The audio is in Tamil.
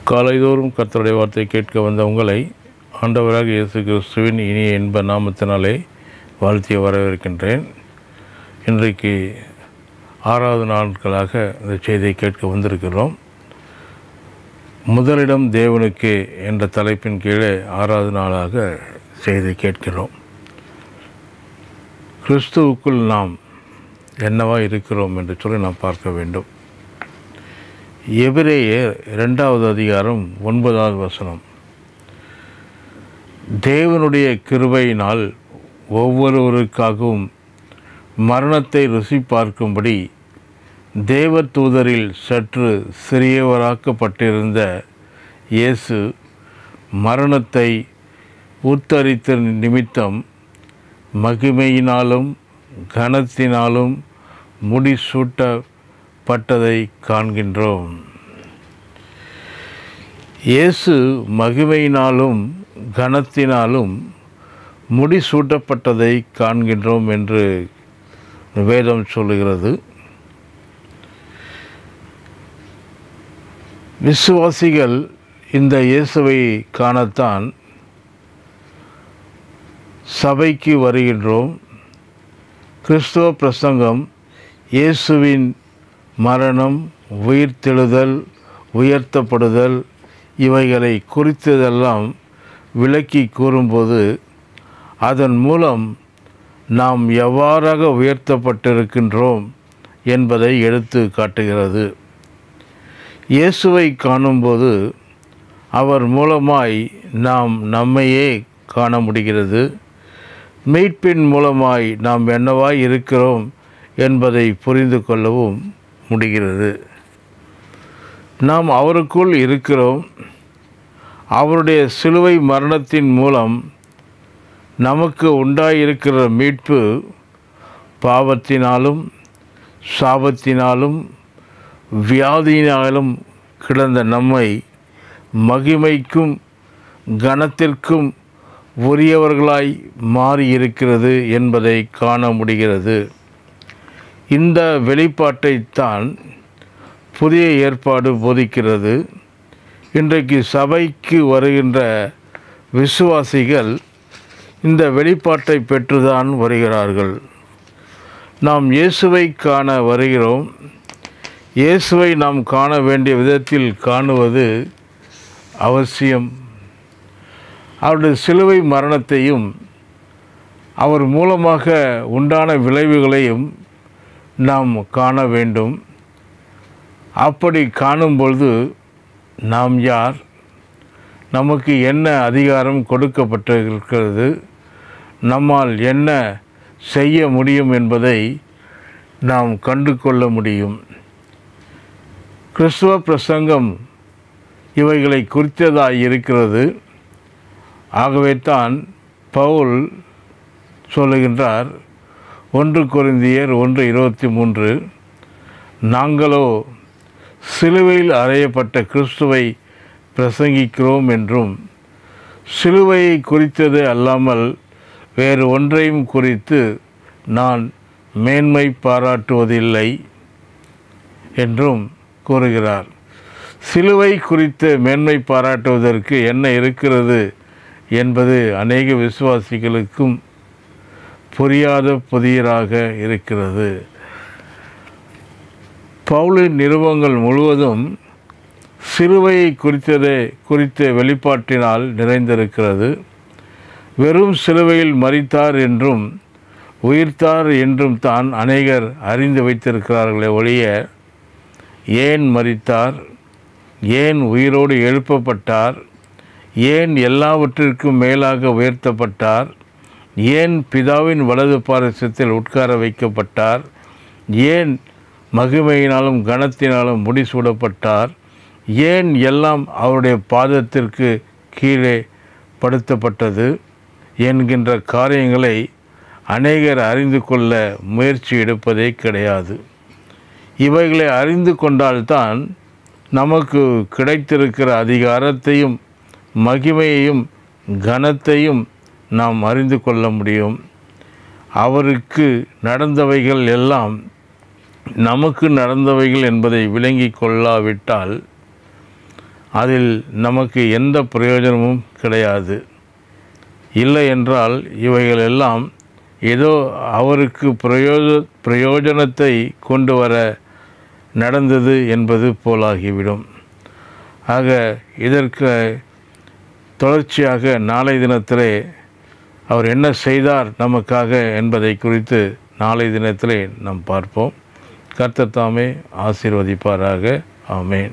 காலைதோறும் கர்த்தருடைய வார்த்தை கேட்க வந்த உங்களை ஆண்டவராக இயேசு கிறிஸ்துவின் இனிய இன்ப நாமத்தினாலே வாழ்த்தி வரவேற்கின்றேன். இன்றைக்கு 6வது நாட்களாக இந்த செய்தியை கேட்க வந்திருக்கிறோம். முதலிடம் தேவனுக்கு என்ற தலைப்பின் கீழே 6வது நாளாக செய்தி கேட்கிறோம். கிறிஸ்துவுக்குள் நாம் என்னவா இருக்கிறோம் என்று சொல்லி நாம் பார்க்க வேண்டும். எபிரேயர் 2வது அதிகாரம் 9வது வசனம், தேவனுடைய கிருபையினால் ஒவ்வொருவருக்காகவும் மரணத்தை ருசி பார்க்கும்படி தேவதூதரில் சற்று சிறியவராக்கப்பட்டிருந்த இயேசு மரணத்தை உத்தரித்த நிமித்தம் மகிமையினாலும் கனத்தினாலும் முடிசூட்டப்பட்டதை காண்கின்றோம். இயேசு மகிமையினாலும் கனத்தினாலும் முடிசூட்டப்பட்டதை காண்கின்றோம் என்று வேதம் சொல்லுகிறது. விசுவாசிகள் இந்த இயேசுவை காணத்தான் சபைக்கு வருகின்றோம். கிறிஸ்துவ பிரசங்கம் இயேசுவின் மரணம், உயிர்த்தெழுதல், உயர்த்தப்படுதல் இவைகளை குறித்ததெல்லாம் விளக்கி கூறும்போது அதன் மூலம் நாம் எவ்வாறாக உயர்த்தப்பட்டிருக்கின்றோம் என்பதை எடுத்து காட்டுகிறது. இயேசுவை காணும்போது அவர் மூலமாய் நாம் நம்மையே காண முடிகிறது. மீட்பின் மூலமாய் நாம் என்னவாய் இருக்கிறோம் என்பதை புரிந்து கொள்ளவும் முடிகிறது. நாம் அவருக்குள் இருக்கிறோம். அவருடைய சிலுவை மரணத்தின் மூலம் நமக்கு உண்டாயிருக்கிற மீட்பு பாவத்தினாலும் சாபத்தினாலும் வியாதியினாலும் கிடந்த நம்மை மகிமைக்கும் கனத்திற்கும் உரியவர்களாய் மாறியிருக்கிறது என்பதை காண முடிகிறது. இந்த வெளிப்பாட்டைத்தான் புதிய ஏற்பாடு போதிக்கிறது. இன்றைக்கு சபைக்கு வருகின்ற விசுவாசிகள் இந்த வெளிப்பாட்டை பெற்றுதான் வருகிறார்கள். நாம் இயேசுவை காண வருகிறோம். இயேசுவை நாம் காண வேண்டிய விதத்தில் காணுவது அவசியம். அவருடைய சிலுவை மரணத்தையும் அவர் மூலமாக உண்டான விளைவுகளையும் நாம் காண வேண்டும். அப்படி காணும்பொழுது நாம் யார், நமக்கு என்ன அதிகாரம் கொடுக்கப்பட்டிருக்கிறது, நம்மால் என்ன செய்ய முடியும் என்பதை நாம் கண்டு கொள்ள முடியும். கிறிஸ்துவ பிரசங்கம் இவைகளை குறித்ததாய் இருக்கிறது. ஆகவே தான் பவுல் சொல்லுகின்றார், 1 கொரிந்தியர் 1:23, நாங்களோ சிலுவையில் அறையப்பட்ட கிறிஸ்துவை பிரசங்கிக்கிறோம் என்றும் சிலுவையை குறித்தது அல்லாமல் வேறு ஒன்றையும் குறித்து நான் மேன்மை பாராட்டுவதில்லை என்றும் கூறுகிறார். சிலுவை குறித்து மேன்மை பாராட்டுவதற்கு என்ன இருக்கிறது என்பது அநேக விசுவாசிகளுக்கும் புரியாத புதிராக இருக்கிறது. பவுலின் நிருபங்கள் முழுவதும் சிலுவையை குறித்த வெளிப்பாட்டினால் நிறைந்திருக்கிறது. வெறும் சிலுவையில் மரித்தார் என்றும் உயிர்த்தார் என்றும் தான் அநேகர் அறிந்து வைத்திருக்கிறார்களே ஒழிய, ஏன் மரித்தார், ஏன் உயிரோடு எழுப்பப்பட்டார், ஏன் எல்லாவற்றிற்கும் மேலாக உயர்த்தப்பட்டார், ஏன் பிதாவின் வலது பாரிசத்தில் உட்கார வைக்கப்பட்டார், ஏன் மகிமையினாலும் கனத்தினாலும் முடிசூடப்பட்டார், ஏன் எல்லாம் அவருடைய பாதத்திற்கு கீழே படுத்தப்பட்டது என்கின்ற காரியங்களை அநேகர் அறிந்து கொள்ள முயற்சி எடுப்பதே கிடையாது. இவைகளை அறிந்து கொண்டால்தான் நமக்கு கிடைத்திருக்கிற அதிகாரத்தையும் மகிமையையும் கனத்தையும் நாம் அறிந்து கொள்ள முடியும். அவருக்கு நடந்தவைகள் எல்லாம் நமக்கு நடந்தவைகள் என்பதை விளங்கி கொள்ளாவிட்டால் அதில் நமக்கு எந்த பிரயோஜனமும் கிடையாது. இல்லை என்றால் இவைகள் எல்லாம் ஏதோ அவருக்கு பிரயோஜனத்தை கொண்டு வர நடந்தது என்பது போலாகிவிடும். ஆக இதற்கு தொடர்ச்சியாக நாளை தினத்திலே அவர் என்ன செய்தார் நமக்காக என்பதை குறித்து நாளை தினத்திலே நாம் பார்ப்போம். கர்த்தர் தாமே ஆசீர்வதிப்பாராக. ஆமேன்.